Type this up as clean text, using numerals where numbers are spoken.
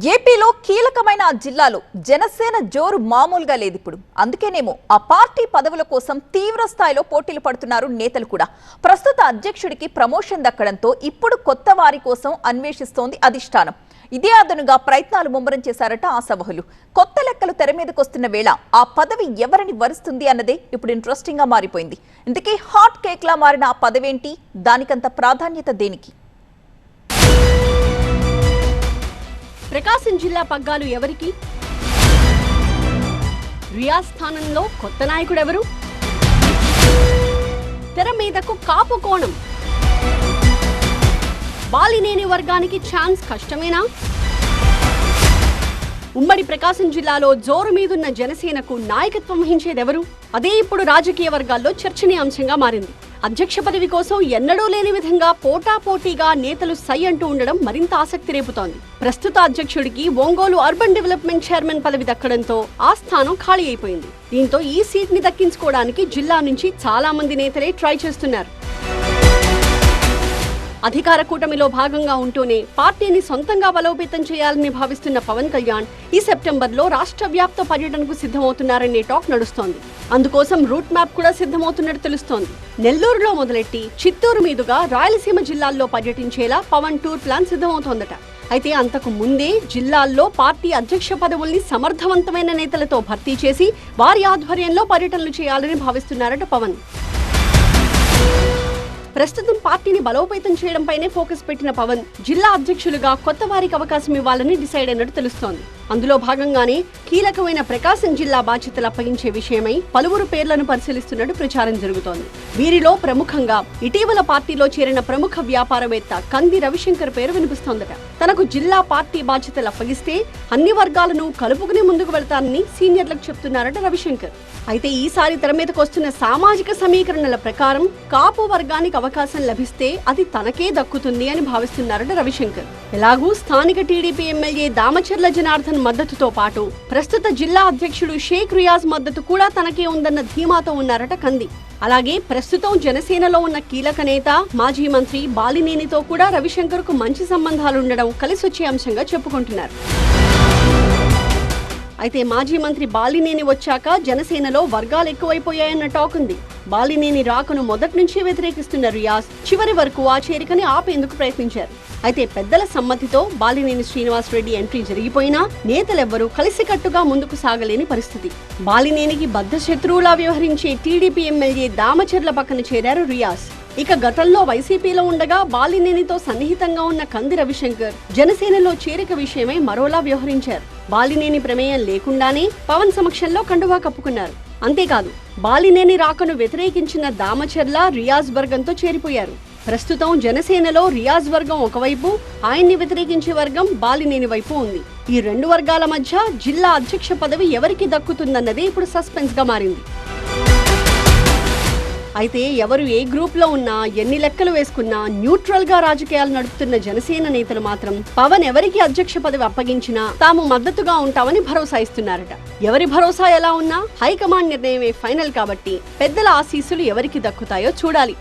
ఏపీలో కీలకమైన జిల్లాలో జనసేన జోరు మామూలుగా లేదు ఇప్పుడు. అందుకేనేమో ఆ పార్టీ పదవుల కోసం తీవ్ర స్థాయిలో పోటీలు పడుతున్నారు నేతలు కూడా. ప్రస్తుత అధ్యక్షుడికి ప్రమోషన్ దక్కడంతో ఇప్పుడు కొత్త వారి కోసం అన్వేషిస్తోంది అధిష్టానం. ఇదే అదనుగా ప్రయత్నాలు ముమ్మరం చేశారట ఆశావహులు. కొత్త లెక్కలు తెర మీదకొస్తున్న వేళ ఆ పదవి ఎవరిని వరుస్తుంది అన్నదే ఇప్పుడు ఇంట్రెస్టింగ్ గా మారిపోయింది. ఇంతకీ హాట్ కేక్ లా మారిన ఆ పదవేంటి? దానికంత ప్రాధాన్యత దేనికి? ప్రకాశం జిల్లా పగ్గాలు ఎవరికి? రియాజ్ స్థానంలో కొత్త నాయకుడెవరు? తెర మీదకు కాపు కోణం. బాలినేని వర్గానికి ఛాన్స్ కష్టమేనా? ఉమ్మడి ప్రకాశం జిల్లాలో జోరు మీదున్న జనసేనకు నాయకత్వం వహించేదెవరు? అదే ఇప్పుడు రాజకీయ వర్గాల్లో చర్చనీయాంశంగా మారింది. అధ్యక్ష పదవి కోసం ఎన్నడూ లేని విధంగా పోటాపోటీగా నేతలు సై అంటూ ఉండడం మరింత ఆసక్తి రేపుతోంది. ప్రస్తుత అధ్యక్షుడికి ఒంగోలు అర్బన్ డెవలప్మెంట్ చైర్మన్ పదవి దక్కడంతో ఆ స్థానం ఖాళీ అయిపోయింది. దీంతో ఈ సీట్ ని దక్కించుకోవడానికి జిల్లా నుంచి చాలా మంది నేతలే ట్రై చేస్తున్నారు. అధికార కూటమిలో భాగంగా ఉంటూనే పార్టీని సొంతంగా బలోపేతం చేయాలని భావిస్తున్న పవన్ కళ్యాణ్ ఈ సెప్టెంబర్లో రాష్ట్ర వ్యాప్త పర్యటనకు సిద్ధమవుతున్నారనే టాక్ నడుస్తోంది. అందుకోసం రూట్ మ్యాప్ కూడా సిద్ధమవుతున్నట్టు తెలుస్తోంది. నెల్లూరులో మొదలెట్టి చిత్తూరు మీదుగా రాయలసీమ జిల్లాల్లో పర్యటించేలా పవన్ టూర్ ప్లాన్ సిద్ధమవుతోందట. అయితే అంతకు ముందే జిల్లాల్లో పార్టీ అధ్యక్ష పదవుల్ని సమర్థవంతమైన నేతలతో భర్తీ చేసి వారి ఆధ్వర్యంలో పర్యటనలు చేయాలని భావిస్తున్నారట పవన్. ప్రస్తుతం పార్టీని బలోపేతం చేయడంపైనే ఫోకస్ పెట్టిన పవన్ జిల్లా అధ్యక్షులుగా కొత్త వారికి అవకాశం ఇవ్వాలని డిసైడ్ అయినట్టు తెలుస్తోంది. అందులో భాగంగానే కీలకమైన ప్రకాశం జిల్లా బాధ్యతలు అప్పగించే విషయమై పలువురు పేర్లను పరిశీలిస్తున్నట్టు ప్రచారం జరుగుతోంది. వీరిలో ప్రముఖంగా ఇటీవల పార్టీలో చేరిన ప్రముఖ వ్యాపారవేత్త కంది రవిశంకర్ పేరు వినిపిస్తోందట. తనకు జిల్లా పార్టీ బాధ్యతలు అప్పగిస్తే అన్ని వర్గాలను కలుపుకుని ముందుకు వెళ్తానని సీనియర్లకు చెప్తున్నారట రవిశంకర్. అయితే ఈసారి తెర మీదకు వస్తున్న సామాజిక సమీకరణల ప్రకారం కాపు వర్గానికి అవకాశం లభిస్తే అది తనకే దక్కుతుంది అని భావిస్తున్నారట రవిశంకర్. ఎలాగూ స్థానిక టీడీపీ ఎమ్మెల్యే దామచర్ల జనార్దన్ మద్దతుతో పాటు ప్రస్తుత జిల్లా అధ్యక్షుడు షేక్ రియాజ్ మద్దతు కూడా తనకే ఉందన్న ధీమాతో ఉన్నారట కంది. అలాగే ప్రస్తుతం జనసేనలో ఉన్న కీలక నేత మాజీ మంత్రి బాలినేనితో కూడా రవిశంకర్ కు మంచి సంబంధాలుండడం కలిసొచ్చే అంశంగా చెప్పుకుంటున్నారు. అయితే మాజీ మంత్రి బాలినేని వచ్చాక జనసేనలో వర్గాలు ఎక్కువైపోయాయన్న టాక్ ఉంది. బాలినేని రాకను మొదటి నుంచే వ్యతిరేకిస్తున్న రియాజ్ చివరి వరకు ఆ చేరికని ఆపేందుకు ప్రయత్నించారు. అయితే పెద్దల సమ్మతితో బాలినేని శ్రీనివాస్ రెడ్డి ఎంట్రీ జరిగిపోయినా నేతలెవ్వరూ కలిసికట్టుగా ముందుకు సాగలేని పరిస్థితి. బాలినేనికి బద్ధశత్రువులా వ్యవహరించే టీడీపీ ఎమ్మెల్యే దామచర్ల పక్కన చేరారు రియాజ్. ఇక గతంలో వైసీపీలో ఉండగా బాలినేనితో సన్నిహితంగా ఉన్న కంది రవిశంకర్ జనసేనలో చేరిక విషయమై మరోలా వ్యవహరించారు. బాలినేని ప్రమేయం లేకుండానే పవన్ సమక్షంలో కండువా కప్పుకున్నారు. అంతేకాదు బాలినేని రాకను వ్యతిరేకించిన దామచర్ల రియాజ్ వర్గంతో చేరిపోయారు. ప్రస్తుతం జనసేనలో రియాజ్ వర్గం ఒకవైపు, ఆయన్ని వ్యతిరేకించే వర్గం బాలినేని వైపు ఉంది. ఈ రెండు వర్గాల మధ్య జిల్లా అధ్యక్ష పదవి ఎవరికి దక్కుతుందన్నదే ఇప్పుడు సస్పెన్స్ గా మారింది. అయితే ఎవరు ఏ గ్రూప్ లో ఉన్నా, ఎన్ని లెక్కలు వేసుకున్నా న్యూట్రల్ గా రాజకీయాలు నడుపుతున్న జనసేన నేతలు మాత్రం పవన్ ఎవరికి అధ్యక్ష పదవి అప్పగించినా తాము మద్దతుగా ఉంటామని భరోసా ఇస్తున్నారట. ఎవరి భరోసా ఎలా ఉన్నా హైకమాండ్ నిర్ణయమే ఫైనల్ కాబట్టి పెద్దల ఆశీస్సులు ఎవరికి దక్కుతాయో చూడాలి.